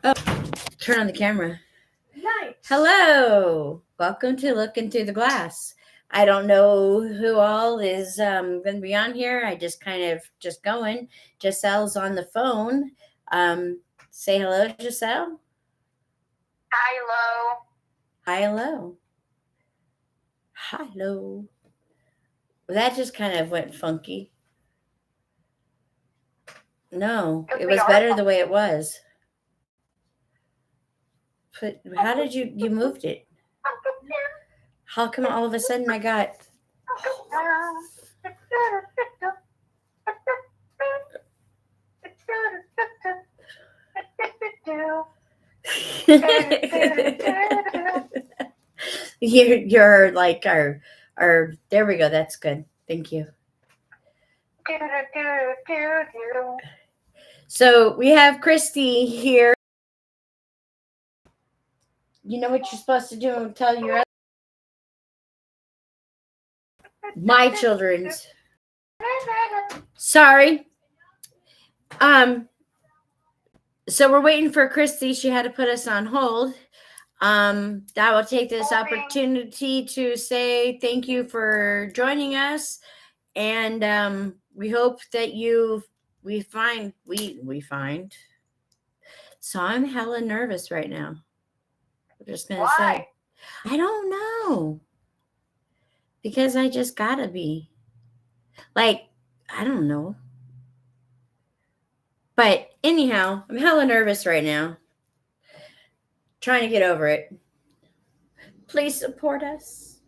Oh, turn on the camera. Nice. Hello. Welcome to Looking Through the Glass. I don't know who all is going to be on here. I just going. Jeselle's on the phone. Say hello, Jeselle. Hello. Hello. Hello. Well, that just kind of went funky. No, it was better the way it was. But how did you moved it? How come all of a sudden I got... You're like our there we go. That's good. Thank you. So we have Kristi here. You know what you're supposed to do and tell your my children's. Sorry. So we're waiting for Kristi. She had to put us on hold. That will take this opportunity to say thank you for joining us, and we hope that we find. So I'm hella nervous right now. I'm just gonna say, I don't know, because I just gotta be. Like, I don't know. But anyhow, I'm hella nervous right now. Trying to get over it. Please support us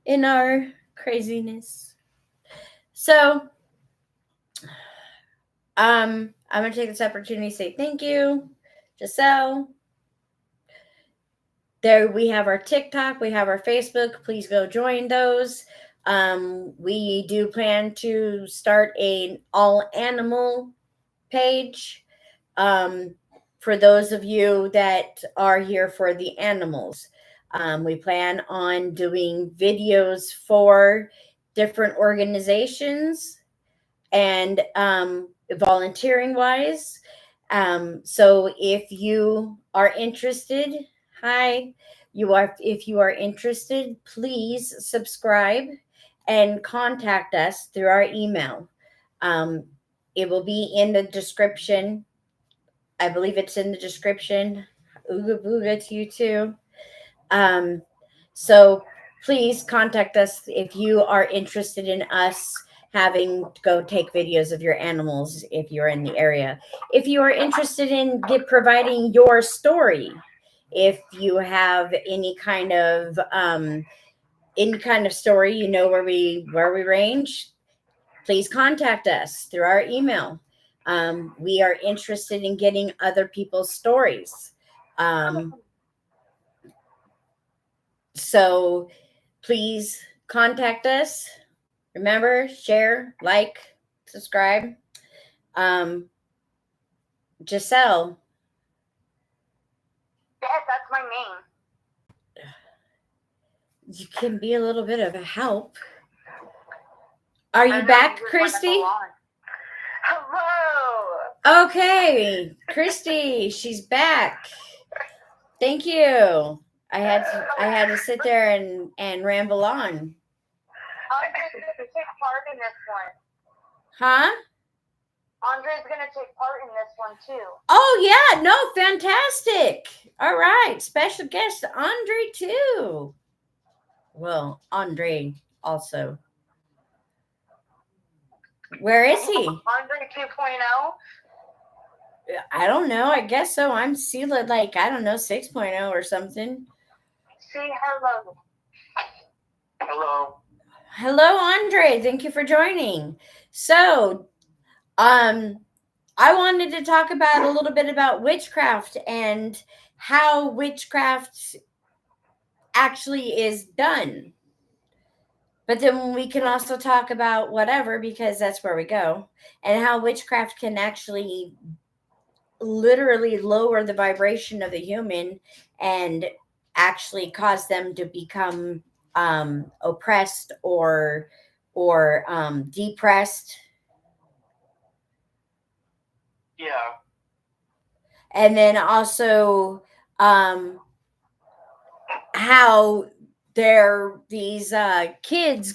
in our craziness. So, I'm going to take this opportunity to say thank you, Jeselle. There we have our TikTok, we have our Facebook. Please go join those. We do plan to start an all animal page. For those of you that are here for the animals, we plan on doing videos for different organizations and volunteering wise. So if you are interested, if you are interested, please subscribe and contact us through our email. It will be in the description. I believe it's in the description. Ooga booga to you too. So please contact us if you are interested in us having to go take videos of your animals if you're in the area. If you are interested in providing your story, if you have any kind of story, you know where we range, please contact us through our email. We are interested in getting other people's stories. So please contact us. Remember, share, like, subscribe. Jeselle. Yes, that's my name. You can be a little bit of a help. Are you back, Kristi? Hello. Okay, Kristi, she's back. Thank you. I had to sit there and ramble on. Andre's gonna take part in this one. Huh? Andre's gonna take part in this one too. Oh yeah, no, fantastic. All right, special guest Andre too. Well, Andre also. Where is he? Andre 2.0. I don't know. I guess so. I'm Sela, like, I don't know, 6.0 or something. Say hello. Hello. Hello, Andre. Thank you for joining. So, I wanted to talk about a little bit about witchcraft and how witchcraft actually is done. But then we can also talk about whatever, because that's where we go, and how witchcraft can actually literally lower the vibration of the human and actually cause them to become oppressed or depressed. Yeah. And then also how these kids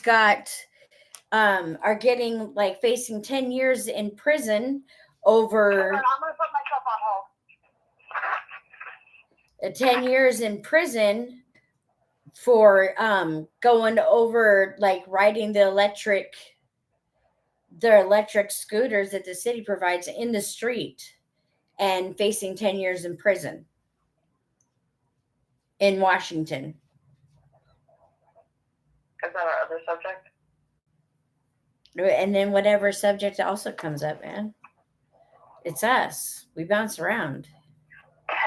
are getting like facing 10 years in prison over I'm going to put myself on hold. 10 years in prison for going over like riding the electric scooters that the city provides in the street and facing 10 years in prison in Washington. Is that our other subject? And then whatever subject also comes up, man. It's us. We bounce around.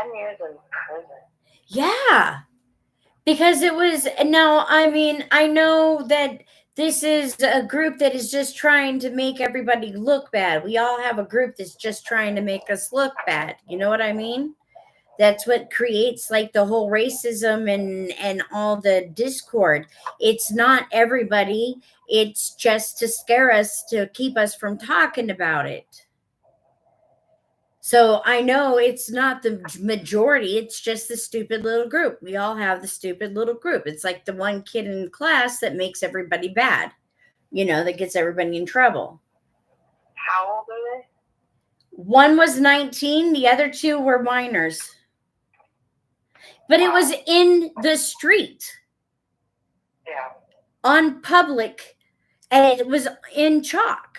10 years in prison. Yeah. Because it was, now, I mean, I know that this is a group that is just trying to make everybody look bad. We all have a group that's just trying to make us look bad. You know what I mean? That's what creates like the whole racism and all the discord. It's not everybody. It's just to scare us, to keep us from talking about it. So I know it's not the majority. It's just the stupid little group. We all have the stupid little group. It's like the one kid in class that makes everybody bad, that gets everybody in trouble. How old are they? One was 19. The other two were minors. But it was in the street. Yeah. On public, and it was in chalk.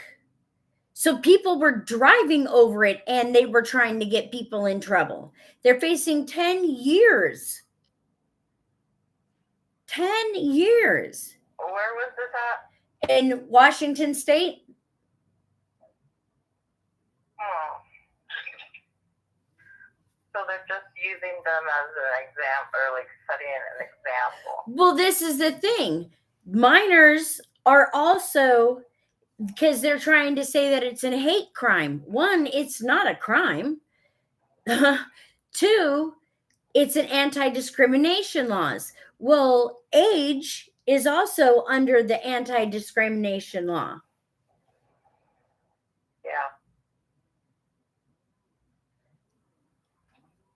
So people were driving over it and they were trying to get people in trouble. They're facing 10 years. 10 years. Where was this at? In Washington State. So they're just using them as an example, or like studying an example. Well, this is the thing. Minors are also, because they're trying to say that it's a hate crime. One, it's not a crime. Two, it's an anti-discrimination laws. Well, age is also under the anti-discrimination law. Yeah.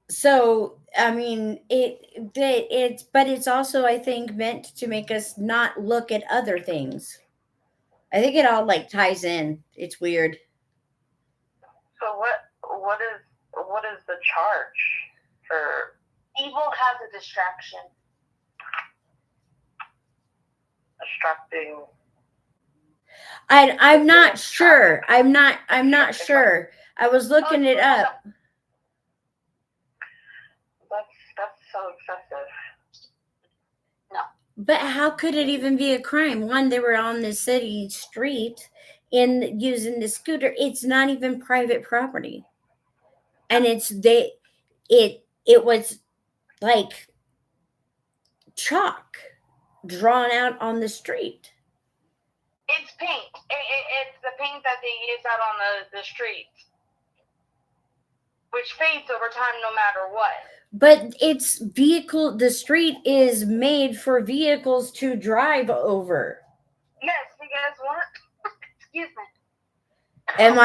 So, I mean, it's also, I think, meant to make us not look at other things. I think it all like ties in. It's weird. So what is the charge for evil has a distraction? Distracting. I'm not sure. I'm not sure. I was looking it up. That's so excessive. No. But how could it even be a crime? One, they were on the city street in using the scooter. It's not even private property. And it was like chalk drawn out on the street. It's paint. It's the paint that they use out on the streets, which fades over time no matter what. But the street is made for vehicles to drive over. Yes, because what? Excuse me. Am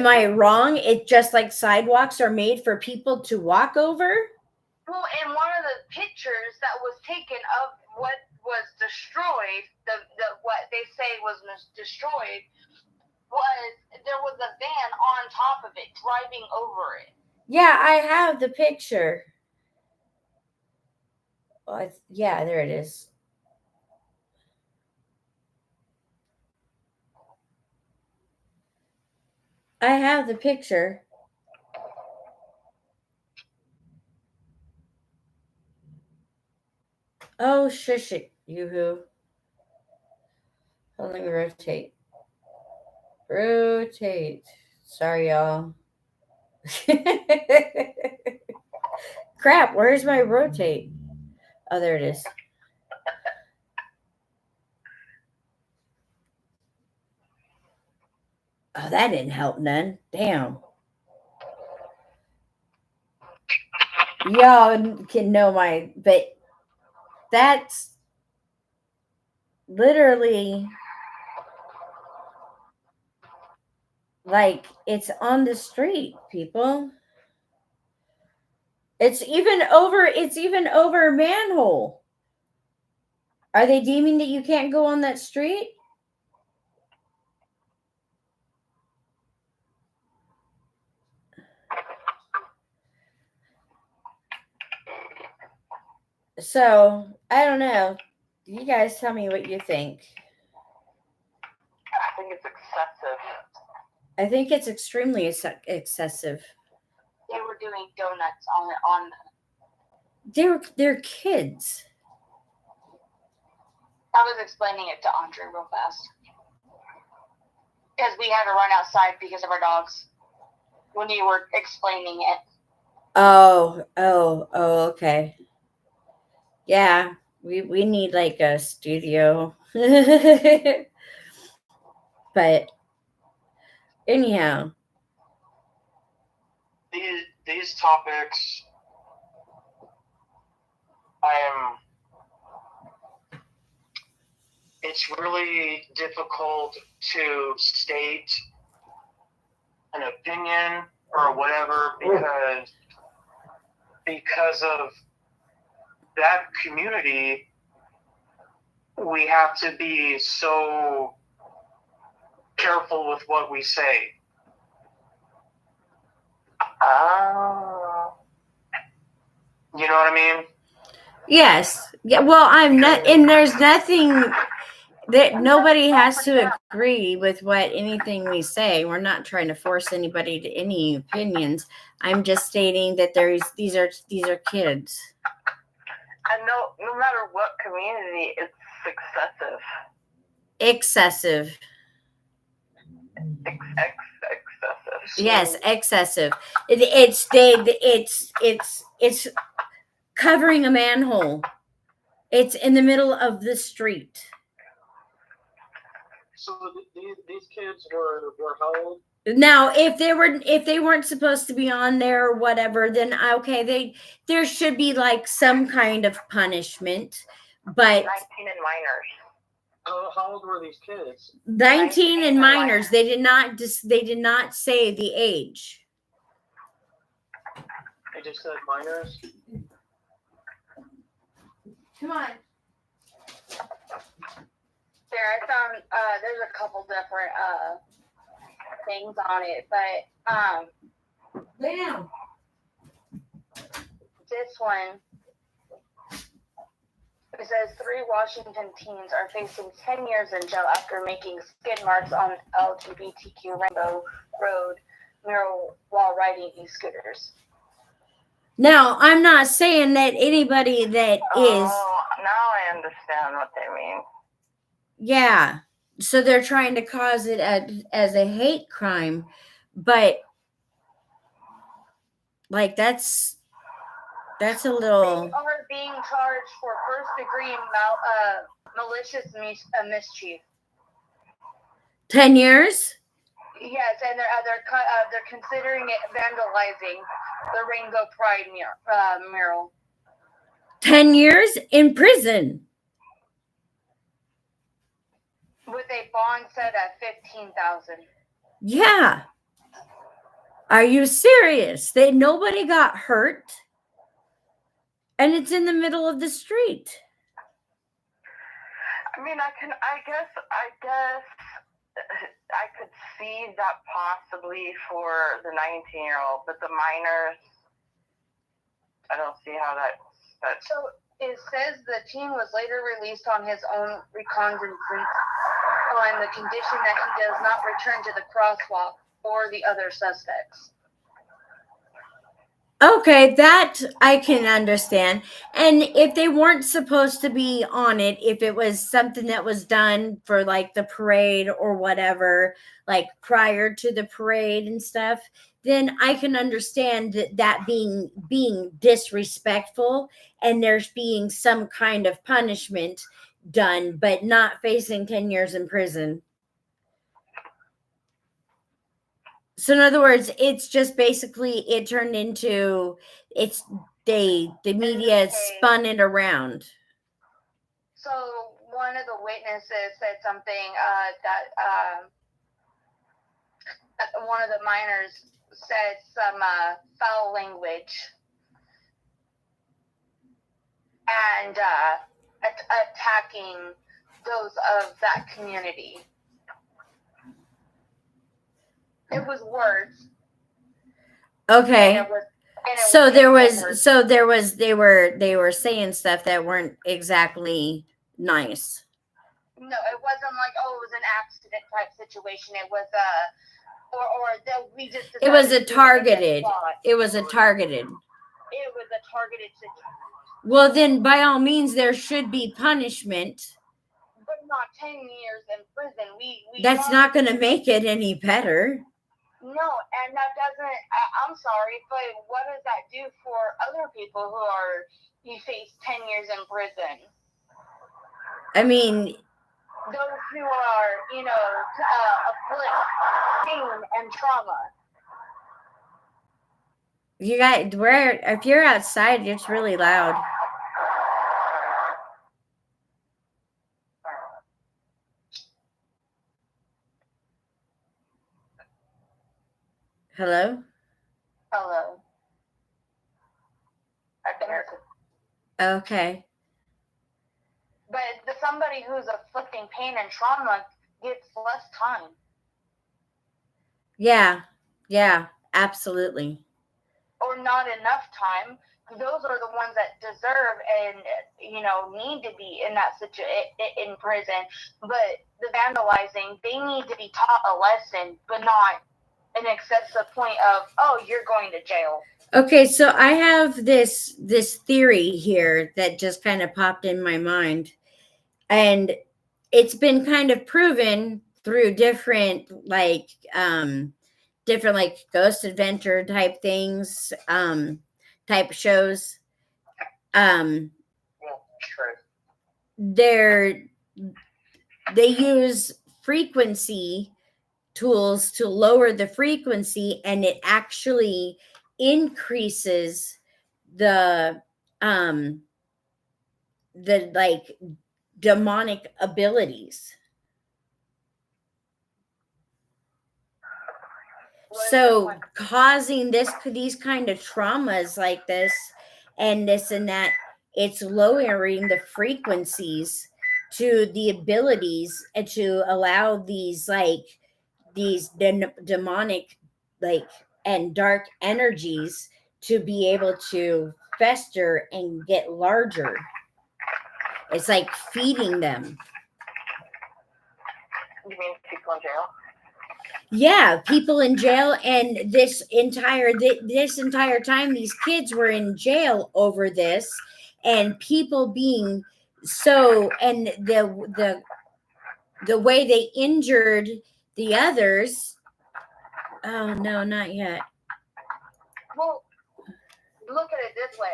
I wrong? It just like sidewalks are made for people to walk over? Well, in one of the pictures that was taken of what was destroyed, the what they say was destroyed, there was a van on top of it driving over it. Yeah, I have the picture. Yeah, there it is. I have the picture. Oh, shush it, yoo-hoo. Let me rotate. Rotate. Sorry, y'all. Crap, where's my rotate? Oh, there it is. Oh, that didn't help none. Damn. Y'all can know but that's literally like it's on the street, people. It's even over manhole. Are they deeming that you can't go on that street? So, I don't know. You guys tell me what you think. I think it's excessive. I think it's extremely excessive. They were doing donuts on. They're kids. I was explaining it to Andre real fast because we had to run outside because of our dogs when you were explaining it. Oh, okay. Yeah, we need like a studio. But anyhow, these topics, it's really difficult to state an opinion or whatever because of that community. We have to be so careful with what we say. You know what I mean? yes. Yeah, well, I'm not, and there's nothing that nobody has to agree with what anything we say. We're not trying to force anybody to any opinions. I'm just stating that these are kids. And no matter what community, it's excessive. Excessive. Excessive. Yes, excessive. It's covering a manhole. It's in the middle of the street. So these kids were how old? Now, if they weren't supposed to be on there or whatever, then okay, there should be like some kind of punishment. But 19 and minors. How old were these kids? 19 and minors. They did not say the age. They just said minors. Come on. There, I found there's a couple different things on it, but Lay down. this one, it says 3 Washington teens are facing 10 years in jail after making skid marks on LGBTQ Rainbow Road mural while riding e-scooters. Now, I'm not saying that anybody that is. Oh, now I understand what they mean. Yeah. So they're trying to cause it as a hate crime, but like that's a little. They are being charged for first-degree malicious mischief. 10 years? Yes, and they're considering it vandalizing the Rainbow Pride mural. 10 years in prison. With a bond set at $15,000. Yeah. Are you serious? Nobody got hurt, and it's in the middle of the street. I mean, I guess I could see that possibly for the 19-year-old, but the minors, I don't see how that's. So it says the teen was later released on his own recognizance on the condition that he does not return to the crosswalk or the other suspects. Okay, that I can understand. And if they weren't supposed to be on it, if it was something that was done for like the parade or whatever, like prior to the parade and stuff, then I can understand that being disrespectful and there's being some kind of punishment done, but not facing 10 years in prison. So in other words, it's just basically it turned into the media spun it around. So one of the witnesses said something that one of the minors said some foul language and attacking those of that community. It was words. Okay. And it was, so there was they were saying stuff that weren't exactly nice. No, it wasn't like, oh, it was an accident type situation. It was we just. It was a targeted. It was a targeted. It was a targeted situation. Well, then by all means, there should be punishment. But not 10 years in prison. That's not going to make it any better. No, and that doesn't. I'm sorry, but what does that do for other people who face 10 years in prison? I mean, those who are, afflict pain and trauma. You got if you're outside, it's really loud. Hello? Hello. I can hear you. Okay. But somebody who's afflicting pain and trauma gets less time. Yeah, absolutely. Or not enough time. Those are the ones that deserve and need to be in that in prison. But the vandalizing, they need to be taught a lesson, but not an excessive point of, oh, you're going to jail. Okay, so I have this theory here that just kind of popped in my mind, and it's been kind of proven through different ghost adventure type things, type shows. They use frequency tools to lower the frequency, and it actually increases the demonic abilities. So causing these kind of traumas like this and this and that, it's lowering the frequencies to the abilities and to allow these demonic and dark energies to be able to fester and get larger. It's like feeding them. You mean people in jail? Yeah, people in jail, and this entire time these kids were in jail over this, and people being so, and the way they injured the others. Oh no, not yet. Well, look at it this way.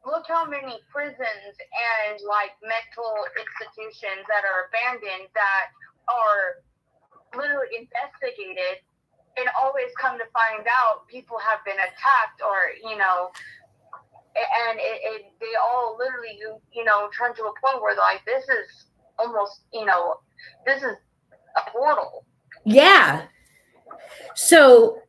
Look how many prisons and mental institutions that are abandoned that are literally investigated, and always come to find out people have been attacked, or and they all literally turn to a point where they're like, this is almost this is a portal. Yeah. So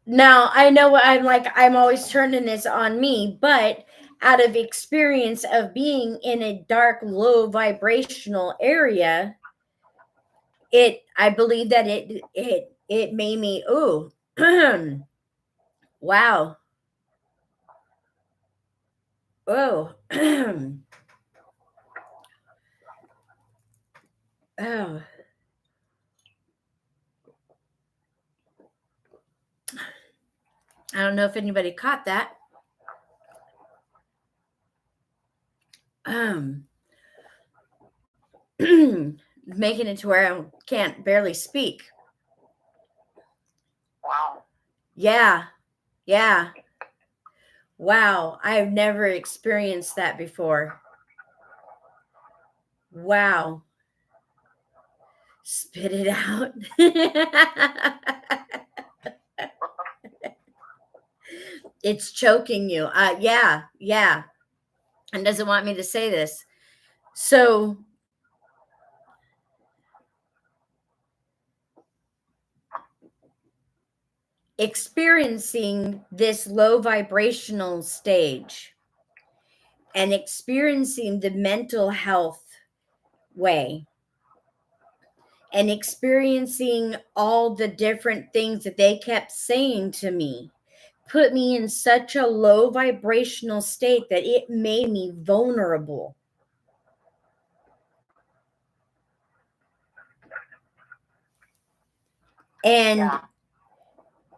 now I know I'm always turning this on me, but out of experience of being in a dark, low vibrational area, I believe that it made me, ooh, wow. Oh, oh. I don't know if anybody caught that. Making it to where I can't barely speak. Wow. Yeah. Wow, I've never experienced that before. Wow. Spit it out. It's choking you. Yeah. And doesn't want me to say this. So experiencing this low vibrational stage and experiencing the mental health way and experiencing all the different things that they kept saying to me put me in such a low vibrational state that it made me vulnerable. And Yeah.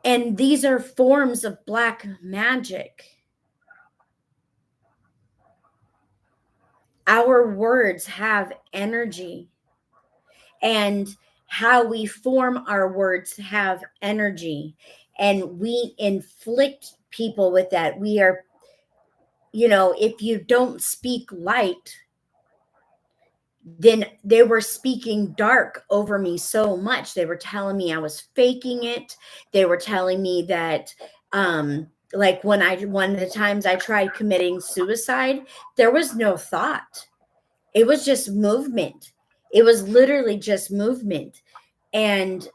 and these are forms of black magic. Our words have energy, and how we form our words have energy, and we inflict people with that. We are, if you don't speak light, then they were speaking dark over me so much. They were telling me I was faking it. They were telling me that, like one of the times I tried committing suicide, there was no thought. It was just movement. It was literally just movement. And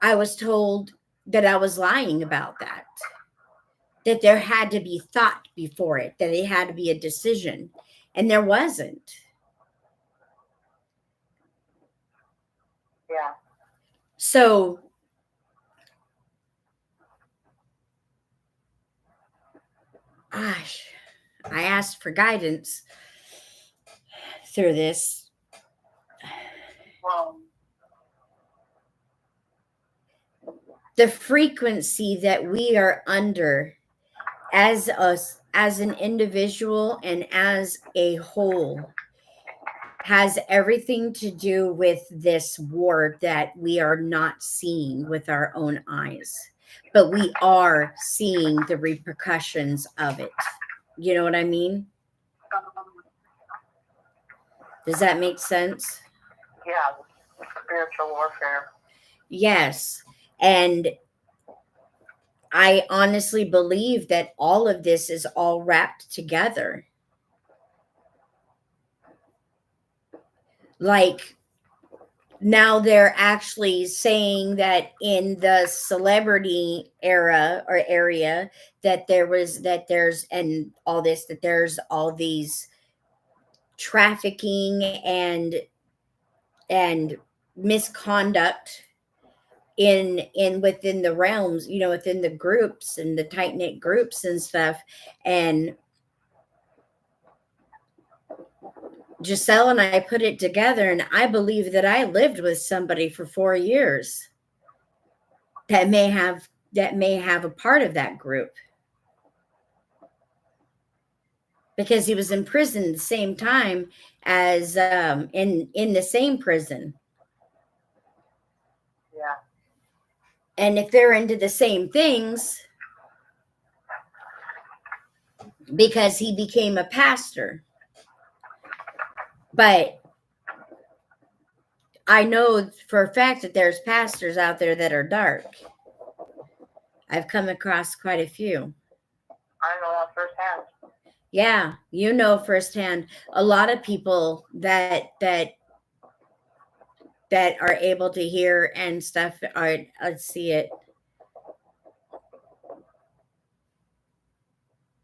I was told that I was lying about that there had to be thought before it, that it had to be a decision. And there wasn't. Yeah. So gosh, I asked for guidance through this. Well, The frequency that we are under as us, as an individual and as a whole, has everything to do with this war that we are not seeing with our own eyes, but we are seeing the repercussions of it. You know what I mean? Does that make sense? yeah, spiritual warfare. Yes. And I honestly believe that all of this is all wrapped together. Like, now they're actually saying that in the celebrity era or area that there's and all this, that there's all these trafficking and misconduct in within the realms, within the groups and the tight-knit groups and stuff. And Jeselle and I put it together, and I believe that I lived with somebody for 4 years that may have a part of that group, because he was in prison the same time as in the same prison. Yeah. And if they're into the same things, because he became a pastor. But I know for a fact that there's pastors out there that are dark. I've come across quite a few. I know that firsthand. Yeah, firsthand. A lot of people that are able to hear and stuff are see it.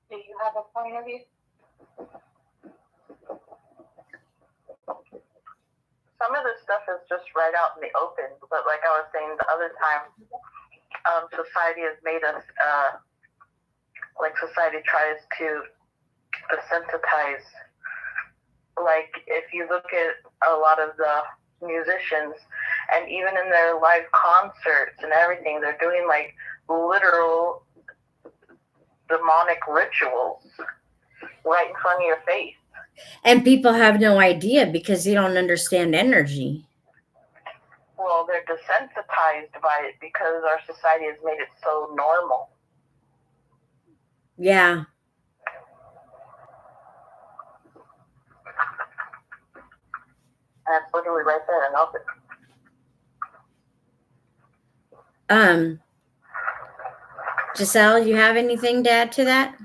Do you have a point of view? Some of this stuff is just right out in the open, but like I was saying the other time, society has made us, society tries to desensitize. Like, if you look at a lot of the musicians, and even in their live concerts and everything, they're doing like literal demonic rituals right in front of your face. And people have no idea because they don't understand energy. Well, they're desensitized by it because our society has made it so normal. Yeah. And it's literally right there in open. Jeselle, you have anything to add to that?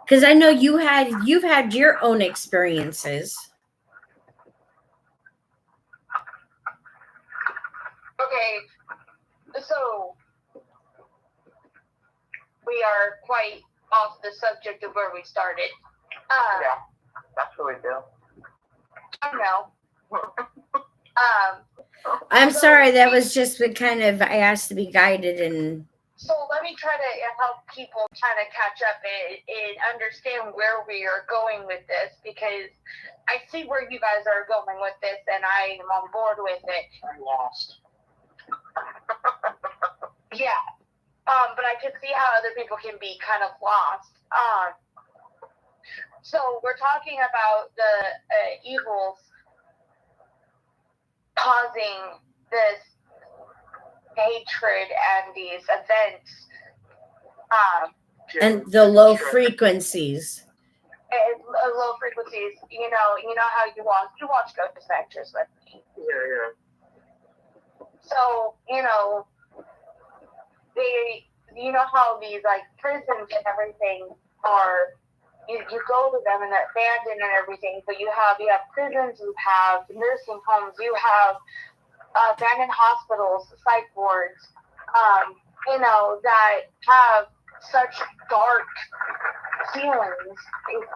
Because I know you've had your own experiences. Okay, So we are quite off the subject of where we started. Yeah, that's what we do. I don't know. I'm sorry, that was just kind of, I asked to be guided and. So let me try to help people kind of catch up and understand where we are going with this, because I see where you guys are going with this and I am on board with it. I'm lost. Yeah. But I can see how other people can be kind of lost. So we're talking about the evils causing this hatred and these events. And the low frequencies. Low frequencies. You know how you watch Ghost Adventures with me. Yeah. So, you know how these like prisons and everything are, you go to them and they're abandoned and everything, but you have prisons, you have nursing homes, you have abandoned hospitals, psych wards, that have such dark feelings,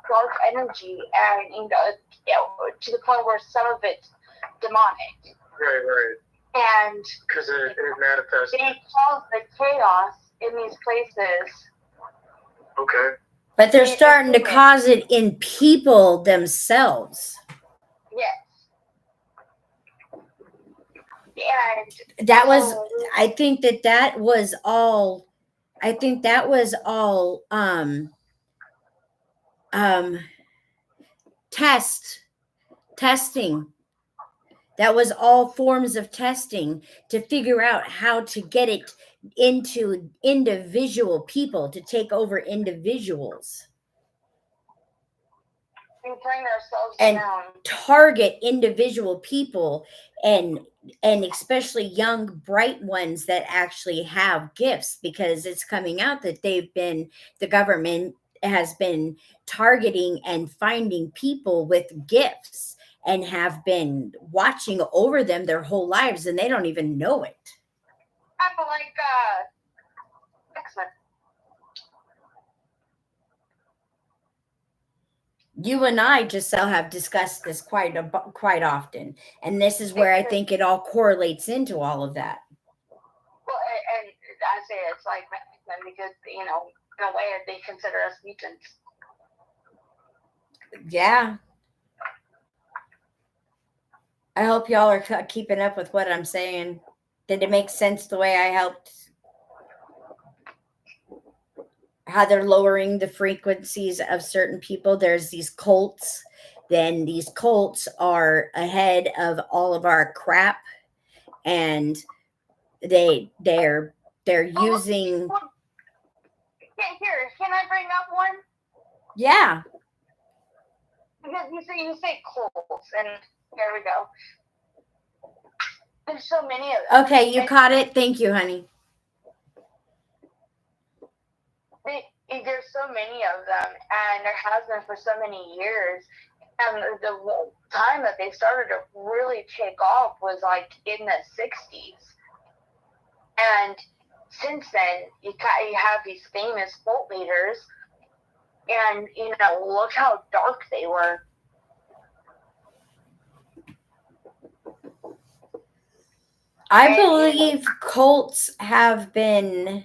dark energy, and to the point where some of it's demonic. Right. And Because it manifests. they cause the chaos in these places. Okay. But they're starting to cause it in people themselves. Yes. And that was, I think that was all testing. That was all forms of testing to figure out how to get it into individual people, to take over individuals. we bring ourselves And down. Target individual people, and especially young, bright ones that actually have gifts, because it's coming out that the government has been targeting and finding people with gifts and have been watching over them their whole lives, and they don't even know it. I'm like X-Men. You and I, Jeselle, have discussed this quite often, and this is where I think it all correlates into all of that. Well, and I say it's like X-Men because in a way they consider us mutants. Yeah. I hope y'all are keeping up with what I'm saying. Did it make sense the way I helped? How they're lowering the frequencies of certain people. There's these cults. Then these cults are ahead of all of our crap, and they're using. Here, can I bring up one? Yeah. Because you say cults, and there we go. There's so many of them. Okay, you caught it. Thank you, honey. There's so many of them, and there has been for so many years. And the time that they started to really take off was like in the 60s. And since then, you have these famous cult leaders, and look how dark they were. I believe cults have been.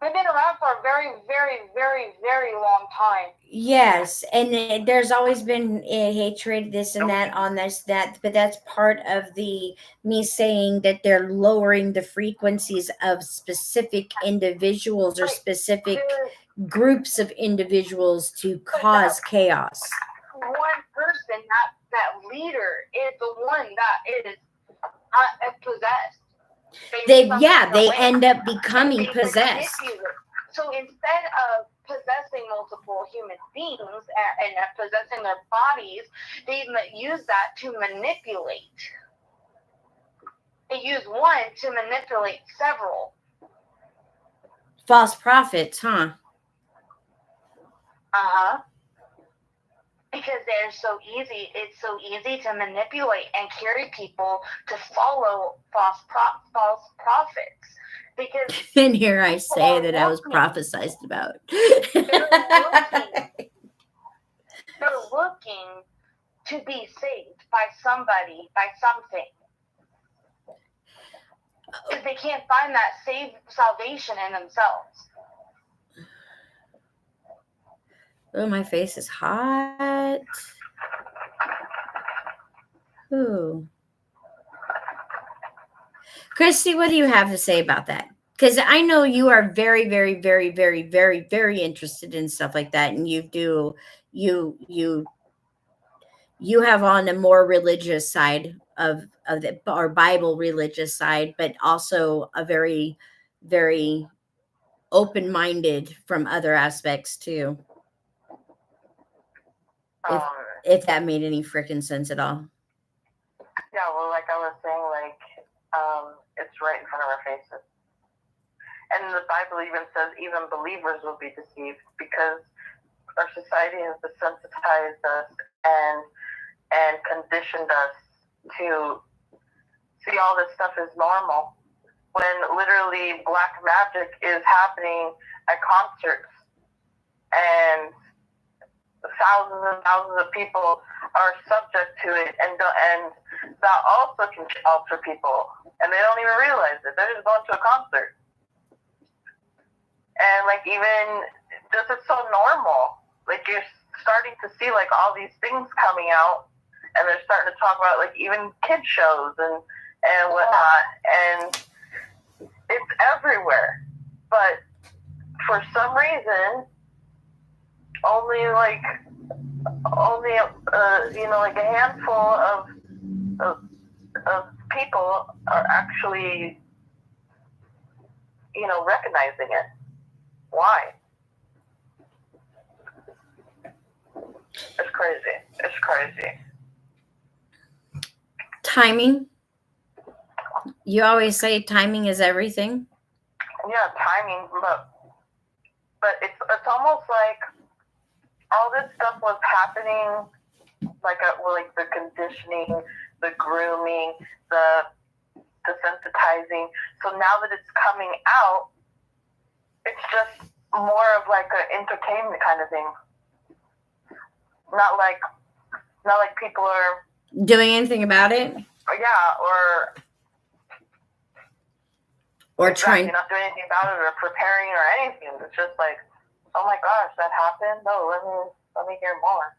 They've been around for a very, very, very, very long time. Yes, and there's always been a hatred, this and that, on this, that, but that's part of me saying that they're lowering the frequencies of specific individuals or specific groups of individuals to cause chaos. One person, that leader, is the one that is possessed. They end up becoming possessed. So instead of possessing multiple human beings and possessing their bodies, they use that to manipulate. They use one to manipulate several. False prophets, huh? Uh-huh. because they're so easy. It's so easy to manipulate and carry people to follow false prophets. Because and here I say that I was prophesized about. they're looking to be saved by somebody, by something. Because they can't find that salvation in themselves. Oh, my face is hot. Ooh. Kristi, what do you have to say about that? Because I know you are very, very, very, very, very, very interested in stuff like that, and you have on a more religious side of the or Bible religious side, but also a very, very open-minded from other aspects too. If that made any freaking sense at all. Yeah, well, like I was saying, like, it's right in front of our faces. And the Bible even says even believers will be deceived because our society has desensitized us and conditioned us to see all this stuff as normal when literally black magic is happening at concerts and thousands of people are subject to it, and that also can alter people, and they don't even realize it. They're just going to a concert, and like even this is so normal. Like you're starting to see like all these things coming out, and they're starting to talk about like even kid shows and whatnot, and it's everywhere. But for some reason, only like a handful of people are actually, recognizing it. Why? It's crazy. It's crazy. Timing. You always say timing is everything. Yeah, timing, but it's almost like all this stuff was happening, like the conditioning, the grooming, the desensitizing. So now that it's coming out, it's just more of like an entertainment kind of thing. Not like people are doing anything about it. Yeah, or trying. Not doing anything about it or preparing or anything. It's just like, oh my gosh, that happened. No, let me hear more.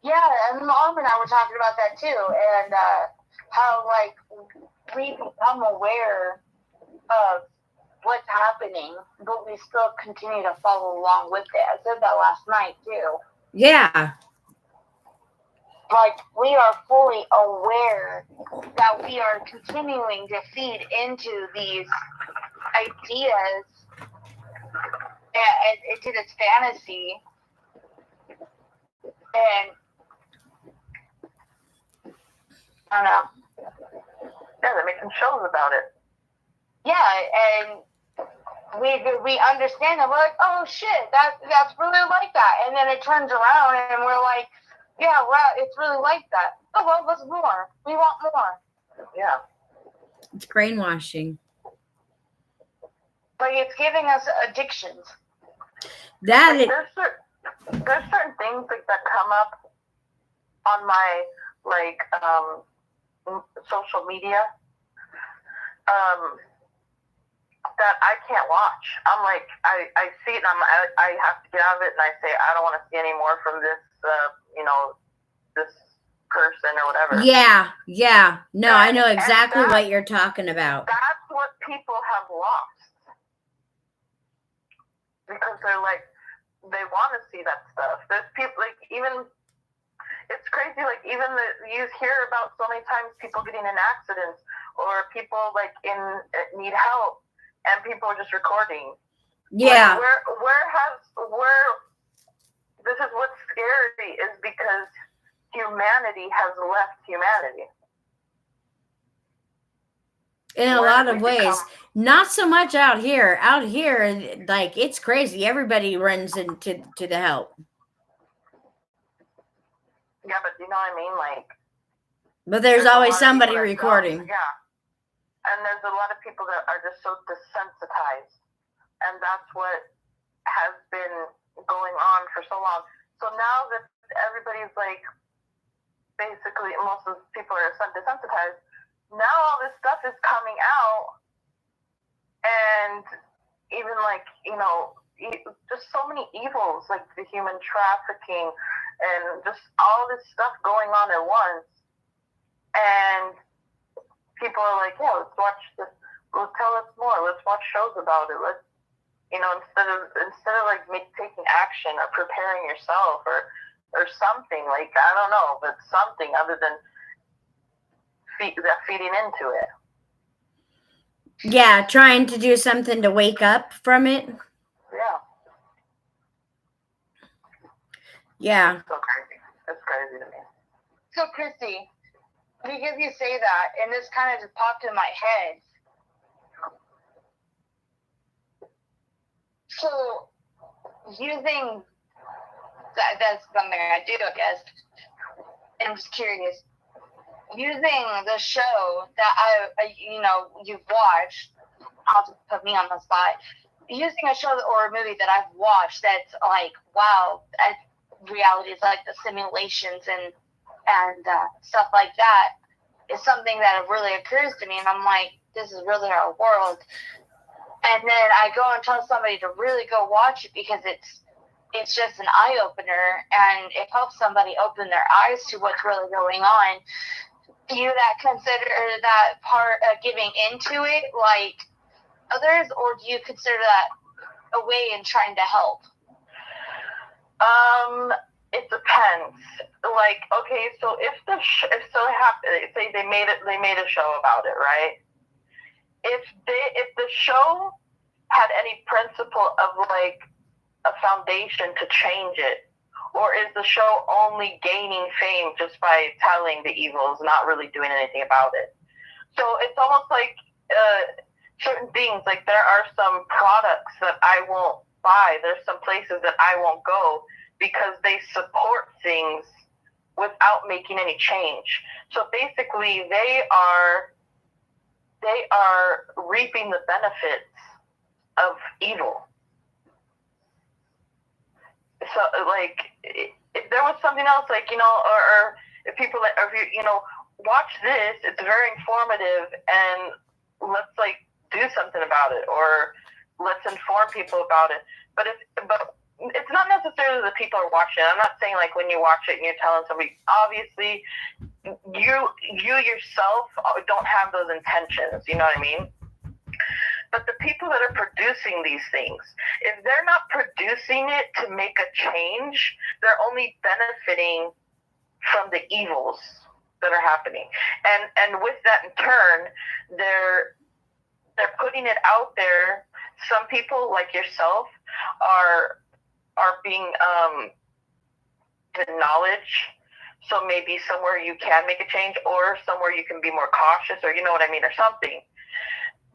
Yeah, and Mom and I were talking about that too, and how like we become aware of what's happening, but we still continue to follow along with it. I said that last night too. Yeah. Like we are fully aware that we are continuing to feed into these ideas and into this fantasy, and I don't know. Yeah, they're making shows about it. Yeah, and we understand it. We're like, oh shit, that's really like that. And then it turns around and we're like, yeah, wow, it's really like that. Oh well, what's more? We want more. Yeah. It's brainwashing. Like it's giving us addictions. There's certain things like that come up on my social media that I can't watch. I'm like, I see it and I have to get out of it, and I say I don't want to see any more from this this person or whatever. Yeah. No, I know exactly what you're talking about. That's what people have lost. Because they're like, they want to see that stuff. There's people, like, even, it's crazy, like, even you hear about so many times people getting in accidents or people, like, need help, and people are just recording. Yeah. Like, this is what's scary, is because humanity has left humanity. In a lot of ways. Not so much out here. Out here, like, it's crazy. Everybody runs into the help. Yeah, but you know what I mean? Like, But there's a always lot of somebody people that recording. don't. Yeah. And there's a lot of people that are just so desensitized. And that's what has been going on for so long. So now that everybody's like, basically, most of the people are desensitized, now all this stuff is coming out. And even like, you know, just so many evils, like the human trafficking and just all this stuff going on at once. And people are like, yeah, let's watch this. Well, tell us more. Let's watch shows about it. Let's, you know, instead of like taking action or preparing yourself or something, like, I don't know, but something other than feeding into it. Yeah, trying to do something to wake up from it. Yeah. Yeah. It's so crazy. It's crazy to me. So, Kristi, because you say that, and this kind of just popped in my head. So, using that's something I do, I guess. And I'm just curious. Using the show that you've watched, I'll just put me on the spot. Using a show or a movie that I've watched that's like, wow, reality is like the simulations and stuff like that is something that really occurs to me, and I'm like, this is really our world. And then I go and tell somebody to really go watch it because it's just an eye opener and it helps somebody open their eyes to what's really going on. Do you consider that part of giving into it like others, or do you consider that a way in trying to help? It depends. Like, okay, so if say they made a show about it, right? If the show had any principle of like a foundation to change it, or is the show only gaining fame just by telling the evils, not really doing anything about it? So it's almost like certain things, like there are some products that I won't buy. There's some places that I won't go because they support things without making any change. So basically they are reaping the benefits of evil. So like if there was something else, like, you know, or if people, or if you know, watch this, it's very informative, and let's like do something about it, or let's inform people about it. But it's not necessarily the people are watching it. I'm not saying like when you watch it and you're telling somebody, obviously you yourself don't have those intentions, you know what I mean? But the people that are producing these things, if they're not producing it to make a change, they're only benefiting from the evils that are happening. And with that in turn, they're putting it out there. Some people like yourself are being given knowledge. So maybe somewhere you can make a change, or somewhere you can be more cautious, or you know what I mean, or something.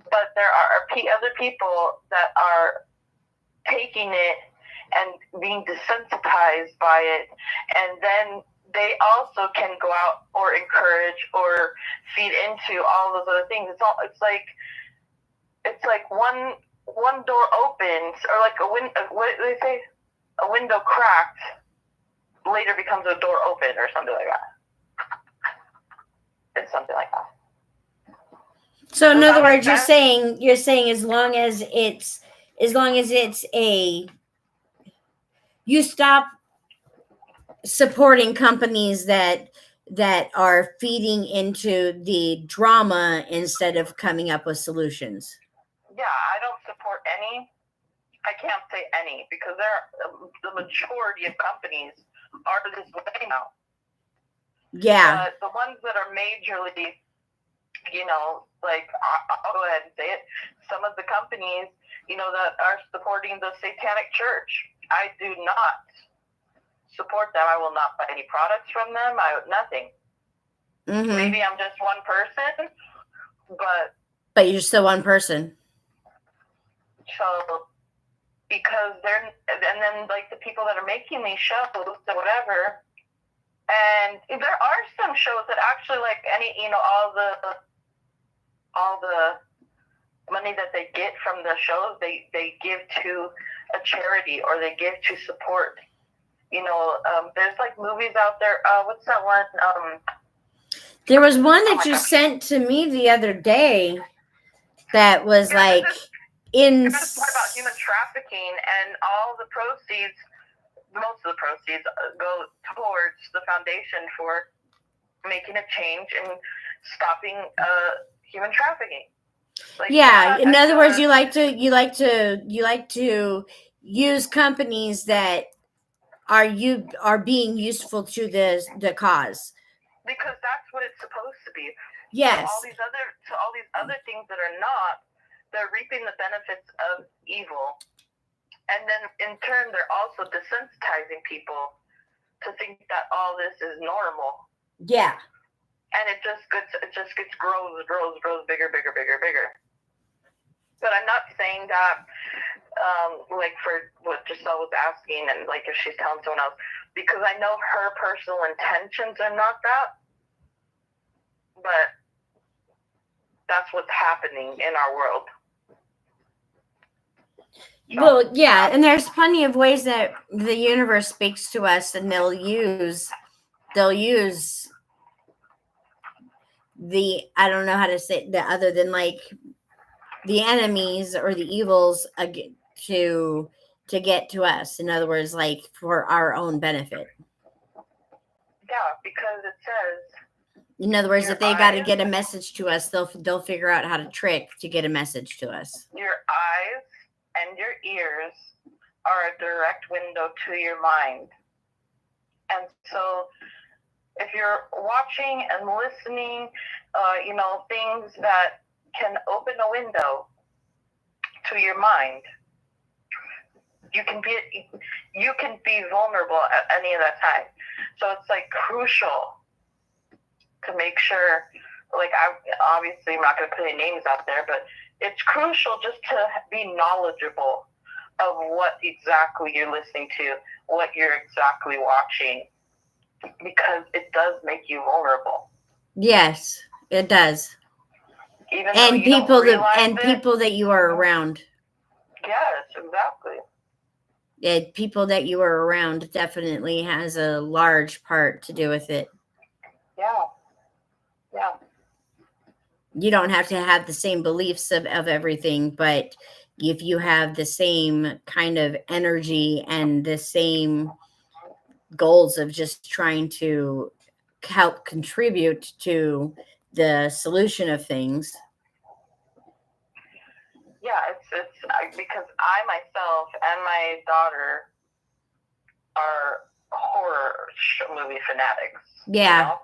But there are other people that are taking it and being desensitized by it, and then they also can go out or encourage or feed into all those other things. It's like one door opens, or like what do they say? A window cracked later becomes a door open, or something like that. It's something like that. So in other words, you're saying as long as it's you stop supporting companies that are feeding into the drama instead of coming up with solutions. Yeah, I don't support any. I can't say any, because the majority of companies are this way now. Yeah. But the ones that are majorly, you know, like, I'll go ahead and say it, some of the companies, you know, that are supporting the satanic church, I do not support them. I will not buy any products from them. Nothing. Mm-hmm. Maybe I'm just one person, but you're still one person. So, because and then like the people that are making these shows or whatever, And there are some shows that actually, like all the money that they get from the shows, they give to a charity or they give to support. There's like movies out there. What's that one? There was one that you sent to me the other day that was like It was part about human trafficking, and all the proceeds, most of the proceeds, go towards the foundation for making a change and stopping human trafficking. Like, yeah, in other words, you like to use companies that are being useful to the cause. Because that's what it's supposed to be. Yes. So all these other things that are not, they're reaping the benefits of evil, and then in turn they're also desensitizing people to think that all this is normal. Yeah. And it just grows bigger. But I'm not saying that, like for what Jeselle was asking, and like if she's telling someone else, because I know her personal intentions are not that, but that's what's happening in our world. Well, yeah, and there's plenty of ways that the universe speaks to us, and they'll use the, I don't know how to say that other than like the enemies or the evils to get to us. In other words, like for our own benefit. Yeah, because it says. In other words, if they got to get a message to us, they'll figure out how to trick to get a message to us. Your eyes and your ears are a direct window to your mind. And so if you're watching and listening, things that can open a window to your mind, you can be vulnerable at any of that time. So it's like crucial to make sure, like, obviously I'm not going to put any names out there, but it's crucial just to be knowledgeable of what exactly you're listening to, what you're exactly watching, because it does make you vulnerable. Yes, it does. And people that you are around. Yes, exactly. Yeah, people that you are around definitely has a large part to do with it. Yeah. You don't have to have the same beliefs of everything, but if you have the same kind of energy and the same goals of just trying to help contribute to the solution of things. Yeah, it's because I myself and my daughter are horror movie fanatics. Yeah.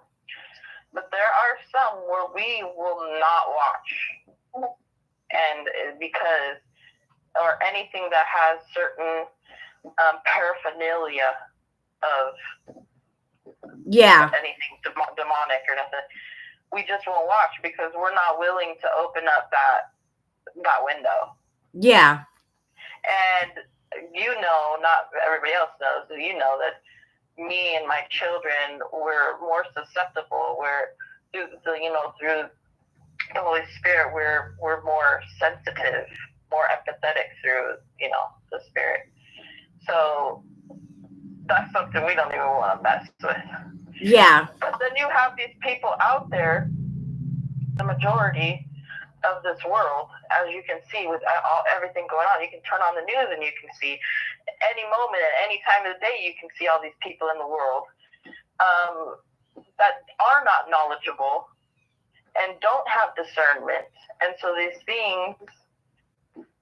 But there are some where we will not watch, and because, or anything that has certain paraphernalia of anything demonic or nothing, we just won't watch because we're not willing to open up that window. Yeah. And not everybody else knows, that me and my children were more susceptible. We're through the Holy Spirit, we're more sensitive, more empathetic through the Spirit. So that's something we don't even want to mess with. Yeah. But then you have these people out there, the majority of this world, as you can see with everything going on. You can turn on the news and you can see any moment, at any time of the day, you can see all these people in the world that are not knowledgeable and don't have discernment. And so these things,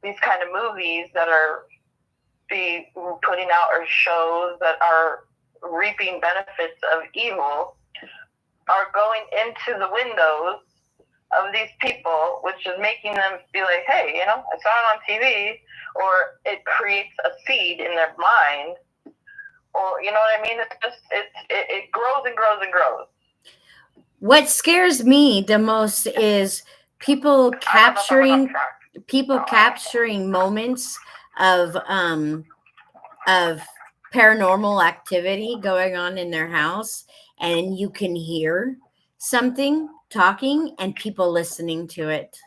these kind of movies that are putting out, or shows that are reaping benefits of evil, are going into the windows of these people, which is making them be like, hey, I saw it on TV, or it creates a seed in their mind, or you know what I mean? It's just it grows and grows and grows. What scares me the most is people capturing moments of paranormal activity going on in their house, and you can hear something talking and people listening to it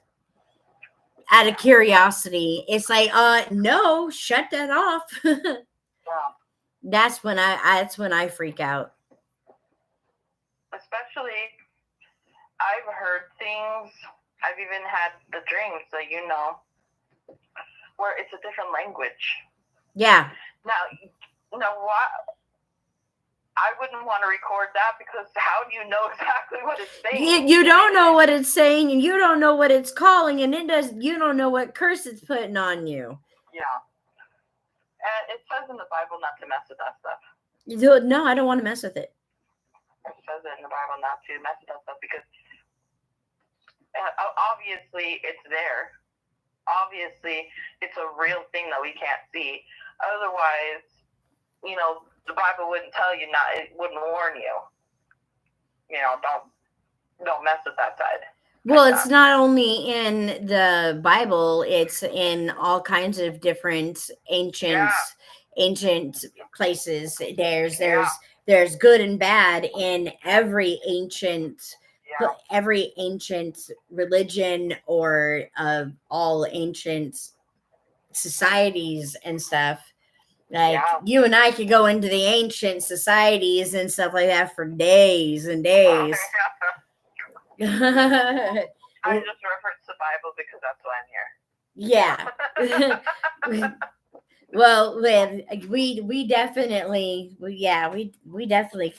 out of curiosity. It's like, no, shut that off. Yeah. That's when I freak out. Especially, I've heard things. I've even had the dreams that where it's a different language. Yeah. Now what? I wouldn't want to record that because how do you know exactly what it's saying? You don't know what it's saying, and you don't know what it's calling, and you don't know what curse it's putting on you. Yeah. And it says in the Bible not to mess with that stuff. No, I don't want to mess with it. It says it in the Bible not to mess with that stuff because obviously it's there. Obviously, it's a real thing that we can't see. Otherwise, the Bible wouldn't tell you not. It wouldn't warn you. Don't mess with that side. Well, it's not only in the Bible; it's in all kinds of different ancient places. There's good and bad in every ancient religion or of all ancient societies and stuff. Like you and I could go into the ancient societies and stuff like that for days and days. I just referenced the Bible because that's why I'm here. Yeah. Well, we definitely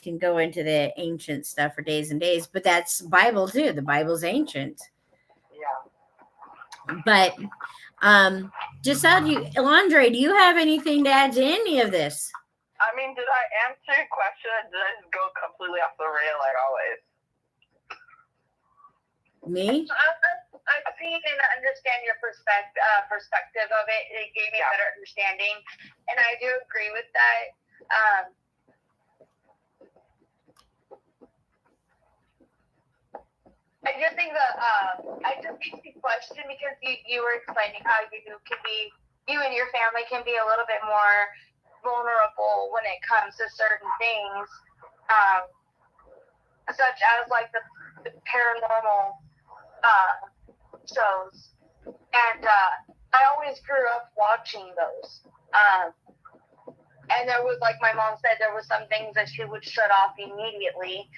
can go into the ancient stuff for days and days, but that's Bible too. The Bible's ancient. Yeah. But Jeselle, Andre, do you have anything to add to any of this? I mean, did I answer your question or did I just go completely off the rail like always? Me? I've seen and understand your perspective of it. It gave me a better understanding, and I do agree with that. I just think that I just makes me question because you were explaining how you and your family can be a little bit more vulnerable when it comes to certain things, such as like the paranormal shows, and I always grew up watching those. And there was, like my mom said, there were some things that she would shut off immediately.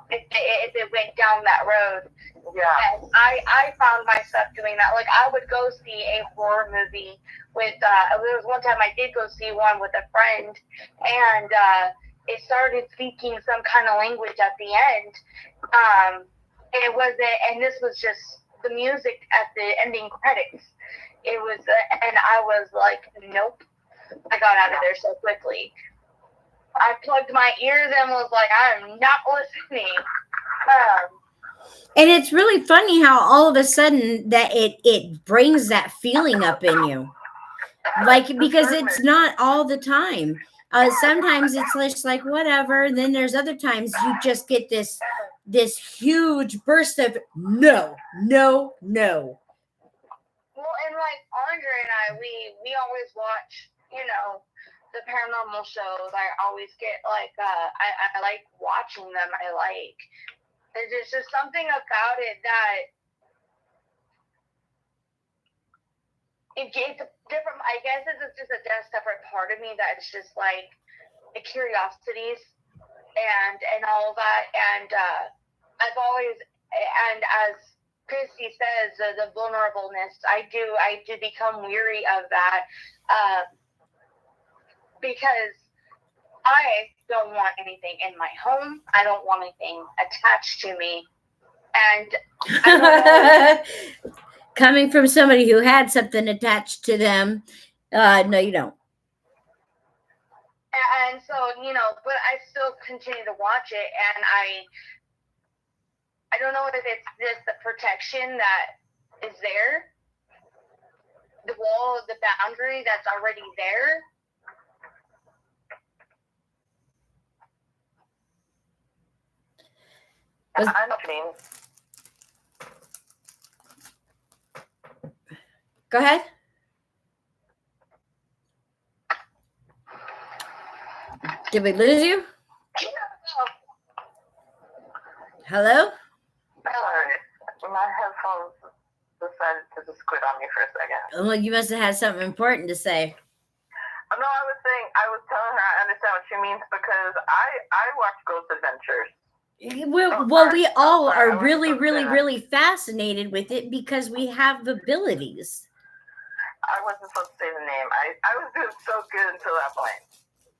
If it went down that road. Yeah. And I found myself doing that. Like, I would go see a horror movie with, there was one time I did go see one with a friend, and it started speaking some kind of language at the end. And this was just the music at the ending credits. It was, and I was like, nope. I got out of there so quickly. I plugged my ears and was like, I'm not listening. And it's really funny how all of a sudden that it brings that feeling up in you. Like, because it's not all the time. Sometimes it's just like, whatever. And then there's other times you just get this huge burst of no. Well, and like Andre and I, we always watch, the paranormal shows. I always get like, I like watching them. There's just something about it that it's a different, I guess it's just a separate part of me that's just like the curiosities and all that. And I've always, and as Kristi says, the vulnerableness, I do become weary of that. Because I don't want anything in my home. I don't want anything attached to me. And I don't know. Coming from somebody who had something attached to them, no, you don't. And so, but I still continue to watch it, and I don't know if it's just the protection that is there, the wall, the boundary that's already there. I know what you mean. Go ahead. Did we lose you? Yeah, Hello? Sorry, my headphones decided to just quit on me for a second. Well, you must have had something important to say. No, I was telling her I understand what she means because I watch Ghost Adventures. We all are really fascinated with it because we have abilities. I wasn't supposed to say the name. I was doing so good until that point.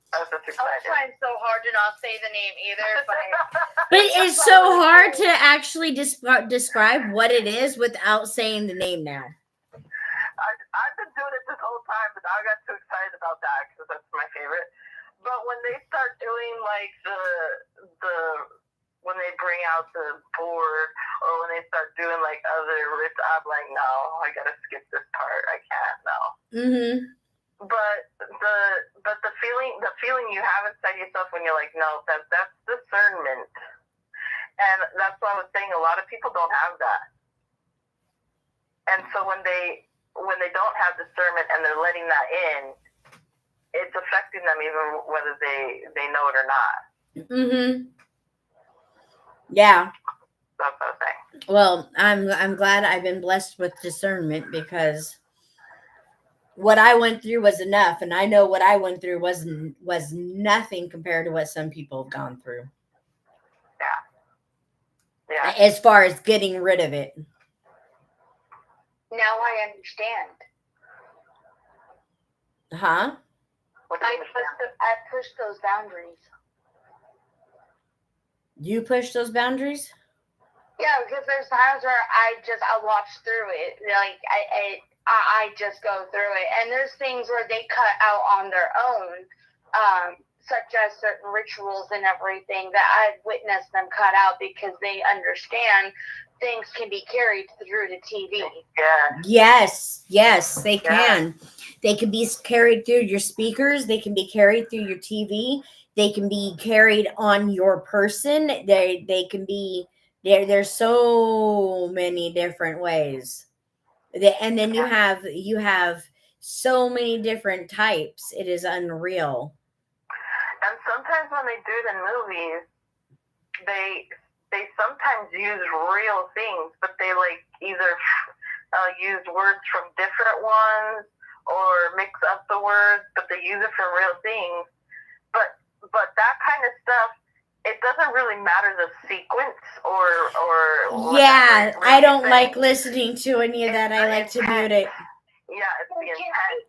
I was just I was excited. trying so hard to not say the name either, but But it's so hard to actually describe what it is without saying the name now. I've been doing it this whole time, but I got too excited about that because that's my favorite. But when they start doing like when they bring out the board or when they start doing like other rich, I'm like, no, I gotta skip this part. I can't. No. Mm-hmm. But the feeling you have inside yourself when you're like, no, that's discernment, and that's what I was saying. A lot of people don't have that, and so when they don't have discernment and they're letting that in, it's affecting them even whether they know it or not. Mm-hmm. Yeah. That's what I was saying. Well, I'm glad I've been blessed with discernment because what I went through was enough, and I know what I went through was nothing compared to what some people have gone through. Yeah. As far as getting rid of it. now I understand. Huh? What do you I understand? pushed those boundaries. You push those boundaries? Yeah, because there's times where I watch through it. Like I just go through it, and there's things where they cut out on their own, such as certain rituals and everything that I've witnessed them cut out because they understand things can be carried through the TV. Yeah. Yes, they can. They can be carried through your speakers. They can be carried through your TV. They can be carried on your person. They can be there. There's so many different ways. And then you have so many different types. It is unreal. And sometimes when they do it in movies, they sometimes use real things, but they like either use words from different ones or mix up the words, but they use it for real things. But that kind of stuff, it doesn't really matter the sequence or Yeah, really I don't saying. like listening to any of that. I like to mute it. Yeah, it's the intent.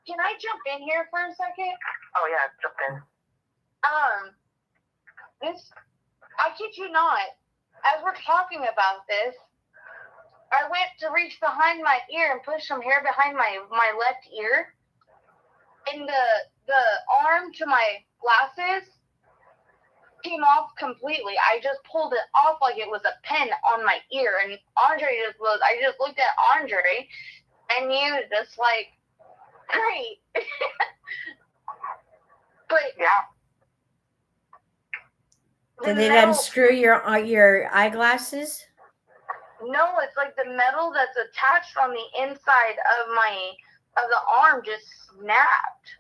Can I jump in here for a second? Oh yeah, jump in. I kid you not, as we're talking about this, I went to reach behind my ear and push some hair behind my left ear, and the arm to my glasses came off completely. I just pulled it off like it was a pin on my ear, and I just looked at Andre, and he was just like, great. But yeah. Did they unscrew your eyeglasses? No, it's like the metal that's attached on the inside of the arm just snapped.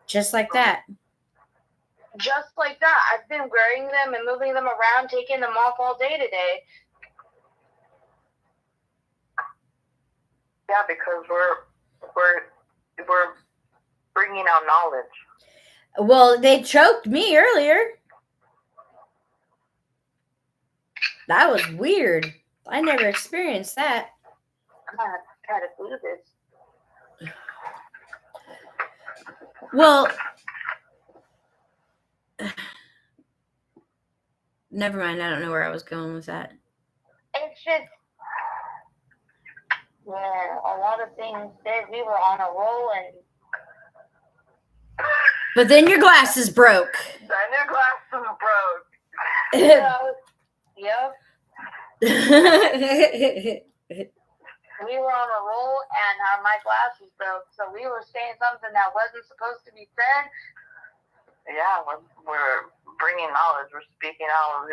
Just like that. Just like that. I've been wearing them and moving them around, taking them off all day today. Yeah, because we're bringing out knowledge. Well, they choked me earlier. That was weird. I never experienced that. I'm gonna try to do this. Well, never mind. I don't know where I was going with that. It's just, yeah, a lot of things that we were on a roll, and But then your glasses broke. Then your glasses broke. Yep. We were on a roll, and my glasses broke, so we were saying something that wasn't supposed to be said. Yeah, we're bringing knowledge. We're speaking out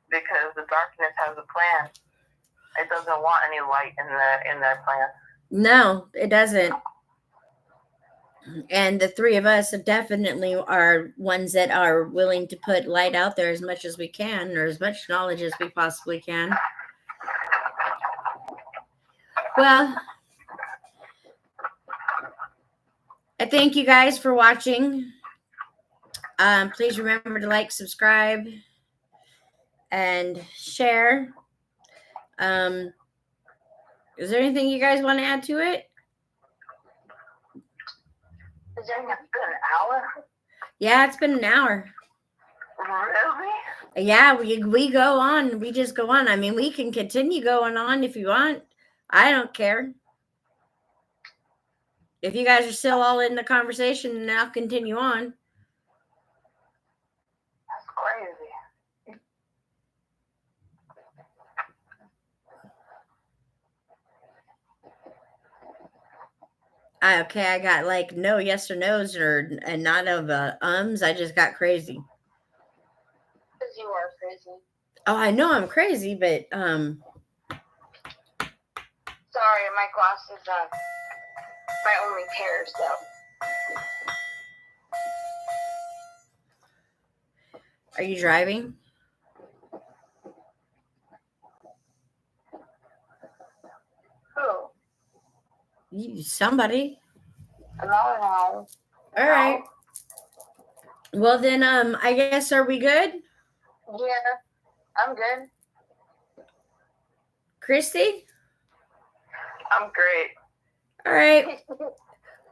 because the darkness has a plan. It doesn't want any light in their plan. No, it doesn't. And the three of us definitely are ones that are willing to put light out there as much as we can, or as much knowledge as we possibly can. Well, I thank you guys for watching. Please remember to like, subscribe, and share. Is there anything you guys want to add to it? Is it been an hour? Yeah, it's been an hour. Really? Yeah, we go on. We just go on. I mean, we can continue going on if you want. I don't care. If you guys are still all in the conversation, then I'll continue on. That's crazy. Okay, I got like no yes or no's and not of ums. I just got crazy. Because you are crazy. Oh, I know I'm crazy, but Sorry, my glasses are my only pair, so. are you driving? Who? Somebody. No. All right. Well then, I guess, are we good? Yeah, I'm good. Kristi? I'm great. All right.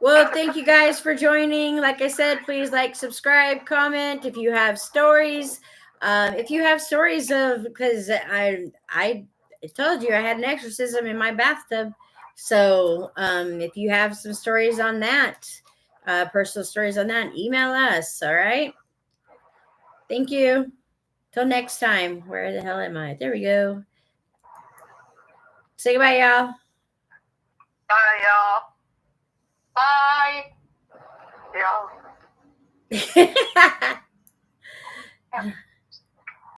Well, thank you guys for joining. Like I said, please like, subscribe, comment if you have stories. If you have stories of, because I told you I had an exorcism in my bathtub. So if you have some stories on that, personal stories on that, email us. All right. Thank you. Till next time. Where the hell am I? There we go. Say goodbye, y'all. Bye, y'all. Bye. Y'all.